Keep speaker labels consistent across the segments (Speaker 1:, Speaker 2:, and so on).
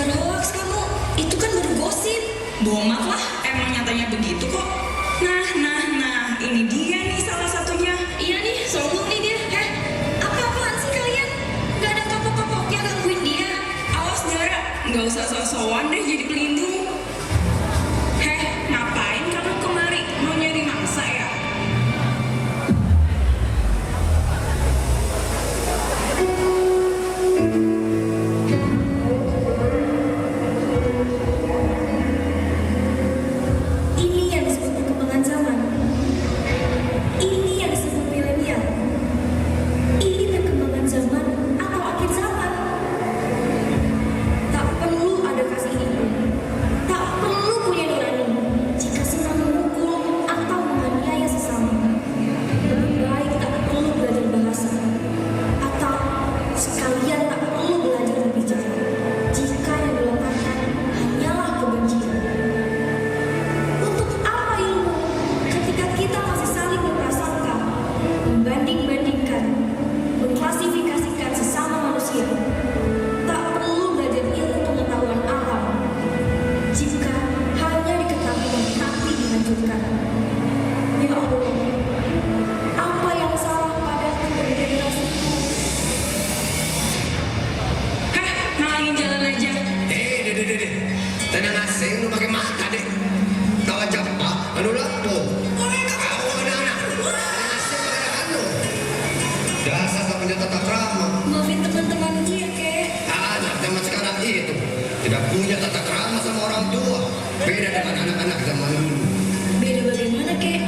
Speaker 1: Sebar hoax kamu, itu kan baru gosip.
Speaker 2: Bomat lah, emang nyatanya begitu kok. Nah, ini dia nih salah satunya.
Speaker 1: Iya nih, sombong nih dia. Apa-apaan sih kalian? Gak ada kapok-kapoknya gangguin dia.
Speaker 2: Awas Dara, nggak usah sok-sokan deh jadi pelindung. Ngapain kamu kemari? Mau nyari mangsa ya?
Speaker 1: Ini yang disebut perkembangan zaman. Ini yang disebut milenial. Ini perkembangan zaman atau akhir zaman. Tak perlu ada kasih ibu. Tak perlu punya nurani jika senang memukul atau menganiaya sesama. Lebih baik tak perlu belajar bahasa atau sekalian tak perlu belajar berbicara jika yang dilontarkan hanyalah kebencian. Untuk apa ilmu ketika kita masih saling berprasangka, membanding-bandingkan, mengklasifikasikan sesama manusia? Tak perlu belajar ilmu pengetahuan alam jika hanya diketahui tapi dihancurkan. Ya Allah, apa yang salah padaku dan generasiku?
Speaker 2: Ngalangin jalan aja.
Speaker 3: Deh. Tenang asing lu pakai mata deh. Tahu aja apa? Anu lapo. Kau anak-anak. Tenang asing pakai anu. Dasar tak punya tata krama.
Speaker 1: Maafin teman-teman dia, kek.
Speaker 3: Anak zaman sekarang itu tidak punya tata krama sama orang tua. Beda dengan anak-anak zaman dulu.
Speaker 1: Beda bagaimana, kek?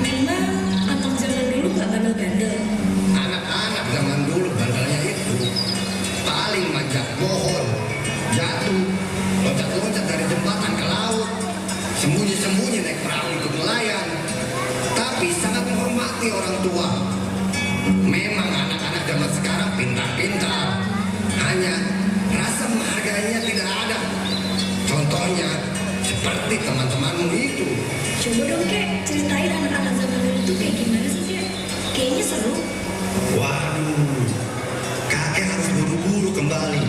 Speaker 1: Memang anak zaman dulu gak bandel-bandel.
Speaker 3: Anak-anak zaman dulu bandelnya itu paling manjat pohon, jatuh, loncat-loncat dari jembatan ke laut, sembunyi-sembunyi naik perahu ikut nelayan, tapi sangat menghormati orang tua. Memang anak-anak zaman sekarang pintar-pintar, hanya rasa menghargainya tidak ada. Contohnya seperti teman-temanmu itu.
Speaker 1: Coba dong, kek, ceritain anak-anak zaman dulu tuh kayak gimana sih, kek? Kayaknya seru.
Speaker 3: Waduh, kakek harus buru-buru kembali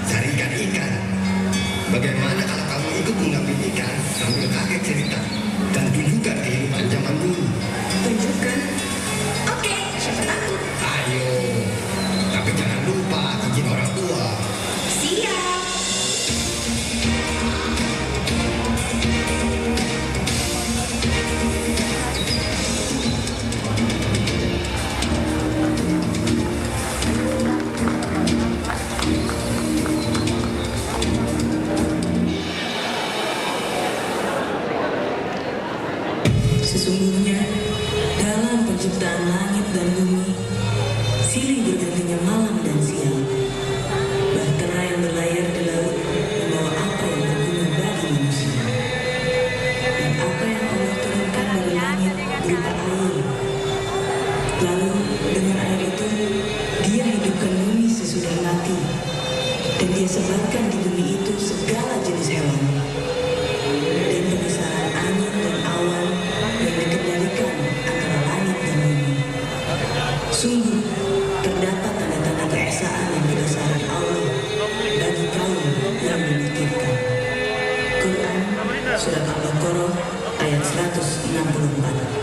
Speaker 3: cari ikan. Bagaimana kalau kamu ikut mengambil ikan sambil kakek cerita dan tunjukkan kehidupan zaman dulu?
Speaker 1: Tunjukkan. Oke, siapa takut?
Speaker 3: Ayo, tapi jangan lupa izin orang tua.
Speaker 1: Siap.
Speaker 4: Sesungguhnya dalam penciptaan langit dan bumi, silih bergantinya malam dan siang. Bahtera yang berlayar di laut membawa apa yang berguna bagi manusia. Dan apa yang Allah turunkan dari langit berupa air. Lalu dengan air itu, dia hidupkan bumi sesudah mati. Dan dia sebarkan di bumi itu segala jenis hewan. Dan perpisahan angin dan awan yang dikendalikan antara langit dan bumi. Sungguh, terdapat tanda-tanda keesaan yang berdasarkan Allah bagi kaum yang memikirkan. Quran Surat Al-Baqarah ayat 164.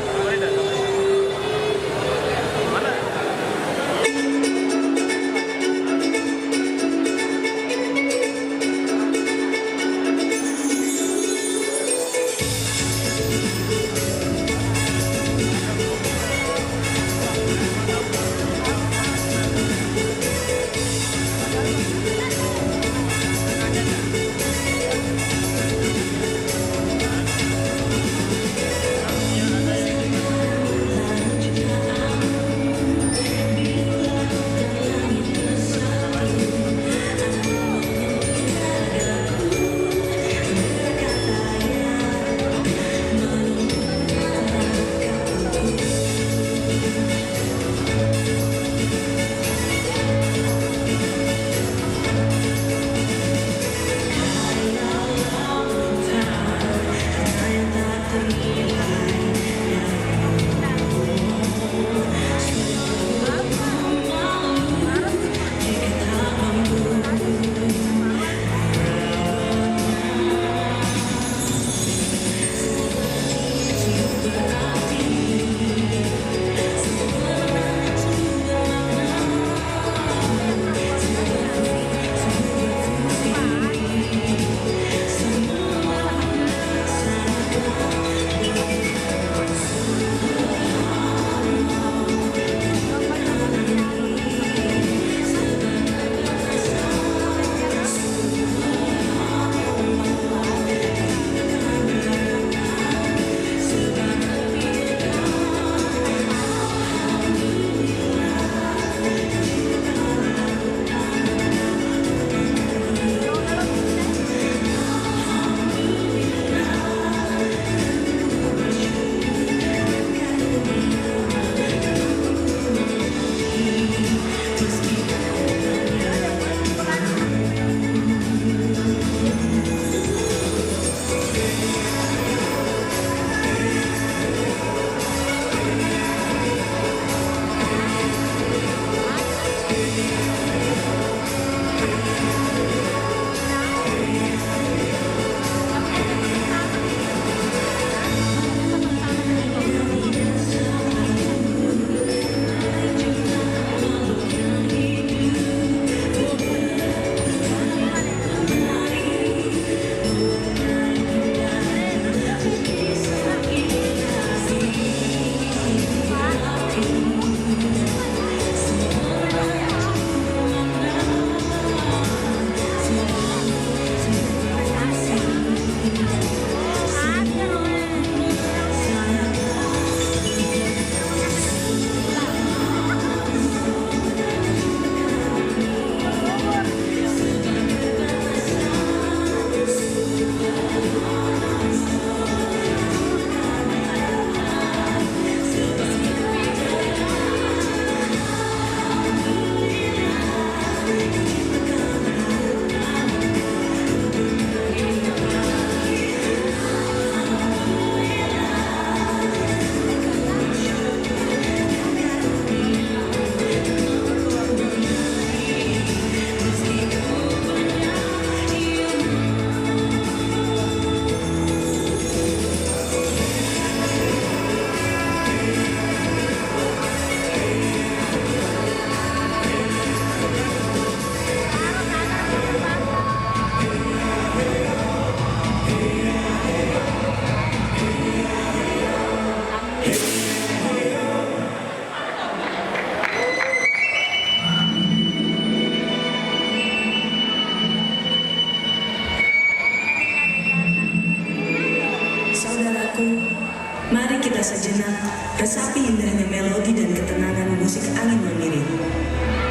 Speaker 4: sejenak, resapi indahnya melodi dan ketenangan musik angin mengiring.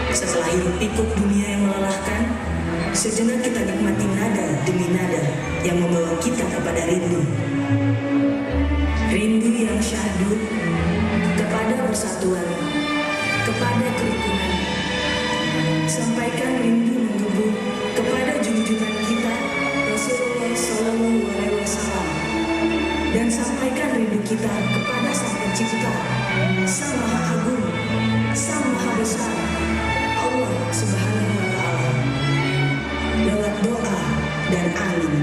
Speaker 4: Setelah hirup pikuk dunia yang melelahkan, sejenak kita nikmati nada demi nada yang membawa kita kepada rindu. Rindu yang syahdu kepada persatuan, kepada kerukunan. Sampaikan rindu menggebu kepada junjungan kita Rasulullah Shallallahu Alaihi Wasallam, dan sampaikan rindu kita kepada Sang Pencipta, Sang Maha Agung, Sang Maha Besar, Allah Subhanahu Wa Taala, lewat doa dan amin.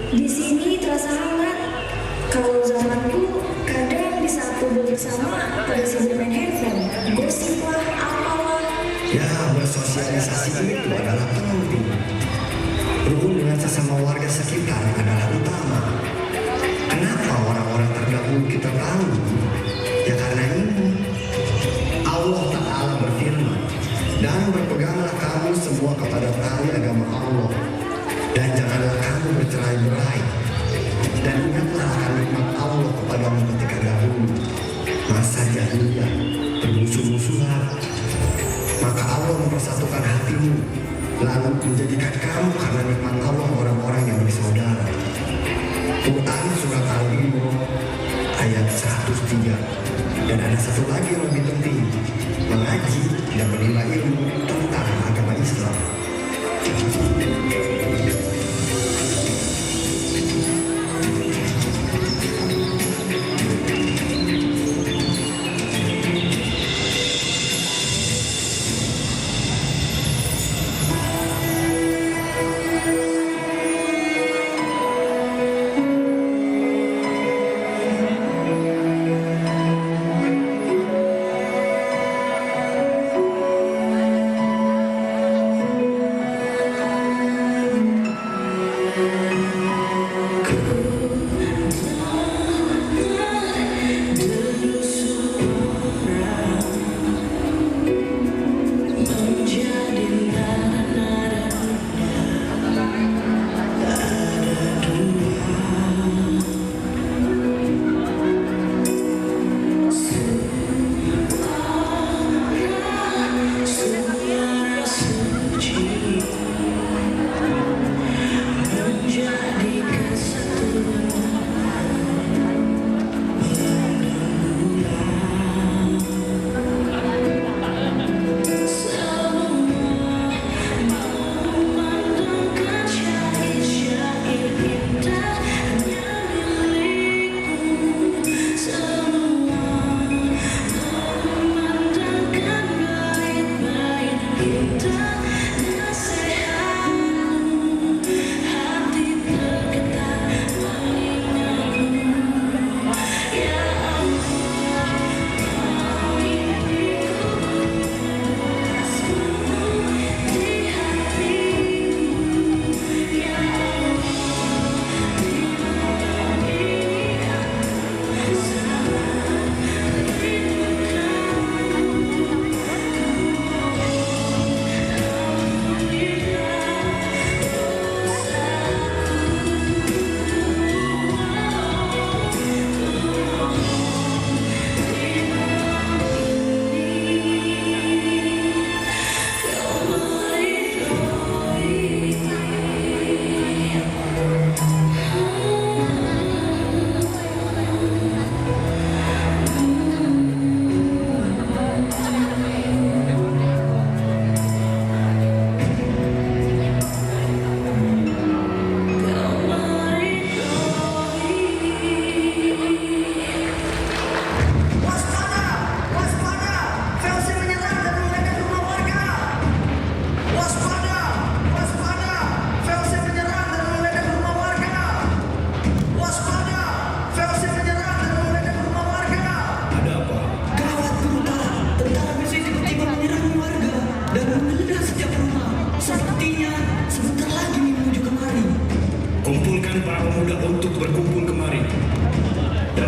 Speaker 1: Di sini terasa hangat. Kalau zamanku, kadang di saat kumpul bersama pada sibuk main handphone, gosip lah, apalah.
Speaker 3: Ya, bersosialisasi itu adalah penting. Rukun dengan sesama warga sekitar adalah utama. Kenapa orang-orang terdahulu kita tahu? Ya karena ini. Allah Ta'ala berfirman, dan berpeganglah kamu semua kepada tali agama Allah, dan janganlah kamu bercerai-berai. Dan ingatlah akan nikmat Allah kepadamu ketika dahulu masa jahiliyah bermusuh-musuhan. Maka Allah mempersatukan hatimu, lalu menjadikan kamu karena nikmat Allah orang-orang yang bersaudara. Quran surat Al-Imran ayat 103. Dan ada satu lagi yang lebih penting, mengaji dan menimba ilmu tentang agama Islam.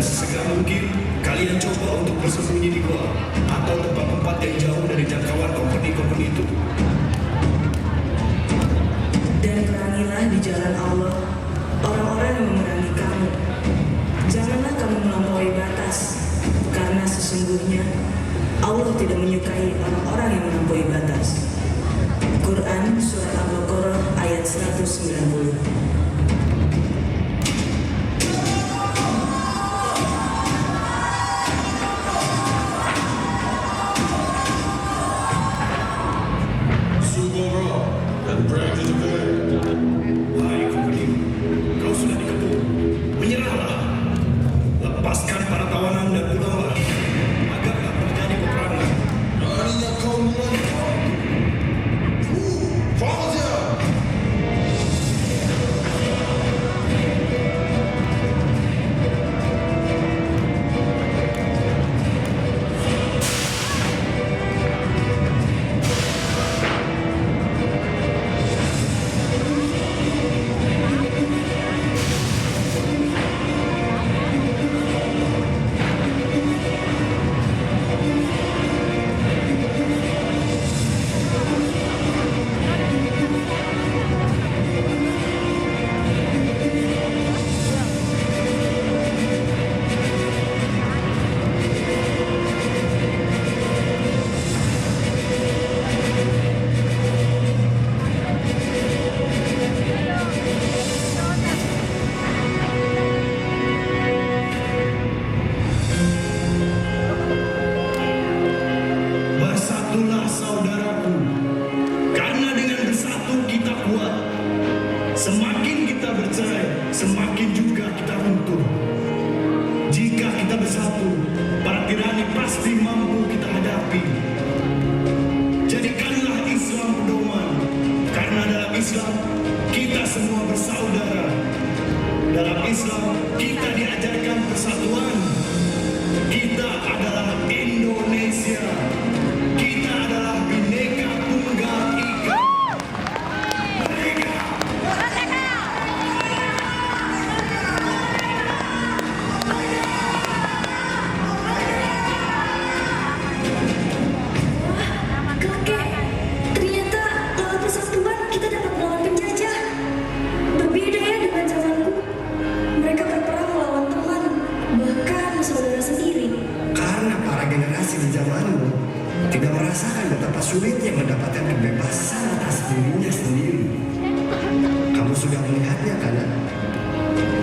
Speaker 5: Dan sesegera mungkin kalian coba untuk bersembunyi di gua atau tempat-tempat yang jauh dari jangkauan company itu.
Speaker 4: Dan perangilah di jalan Allah orang-orang yang memerangi kamu. Janganlah kamu melampaui batas, karena sesungguhnya Allah tidak menyukai orang-orang yang melampaui batas. Quran Surat Al-Baqarah ayat 190.
Speaker 5: Dan berarti hai company, kau sudah dikepung. Menyerahlah, lepaskan para tawanan dan pulanglah agar tak terjadi peperangan. Beraninya kau menantang. Fauzia. Bersatulah saudaraku, karena dengan bersatu kita kuat. Semakin kita bercerai, semakin juga kita runtuh. Jika kita bersatu, para tirani pasti mampu kita hadapi. Jadikanlah Islam pedoman, karena dalam Islam kita semua bersaudara. Dalam Islam kita diajarkan persatuan. Kita adalah Indonesia. Kita adalah Bhinneka Tunggal Ika. Merdeka!
Speaker 1: Kakek, ternyata lewat persatuan kita dapat melawan penjajah. Berbeda ya dengan zamanku. Mereka berperang melawan teman, bahkan saudara sendiri.
Speaker 3: Karena para generasi di zamanmu tidak merasakan betapa sulitnya mendapatkan kebebasan atas dirinya sendiri. Kamu sudah melihatnya, kan?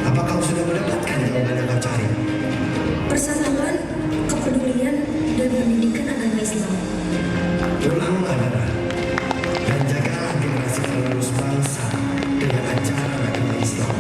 Speaker 3: Apa kau sudah mendapatkan jawaban yang kau cari?
Speaker 1: Persatuan, kepedulian, dan pendidikan agama Islam.
Speaker 3: Pulanglah, Nara, dan jagalah generasi penerus bangsa dengan ajaran agama Islam.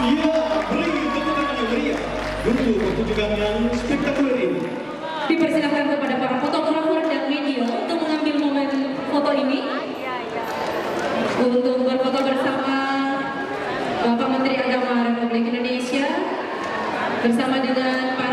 Speaker 5: Iya, beri tepuk tangan yang meriah untuk pertunjukan yang spektakuler ini.
Speaker 6: Dipersilakan kepada para fotografer dan media untuk mengambil momen foto ini untuk berfoto bersama Bapak Menteri Agama Republik Indonesia bersama dengan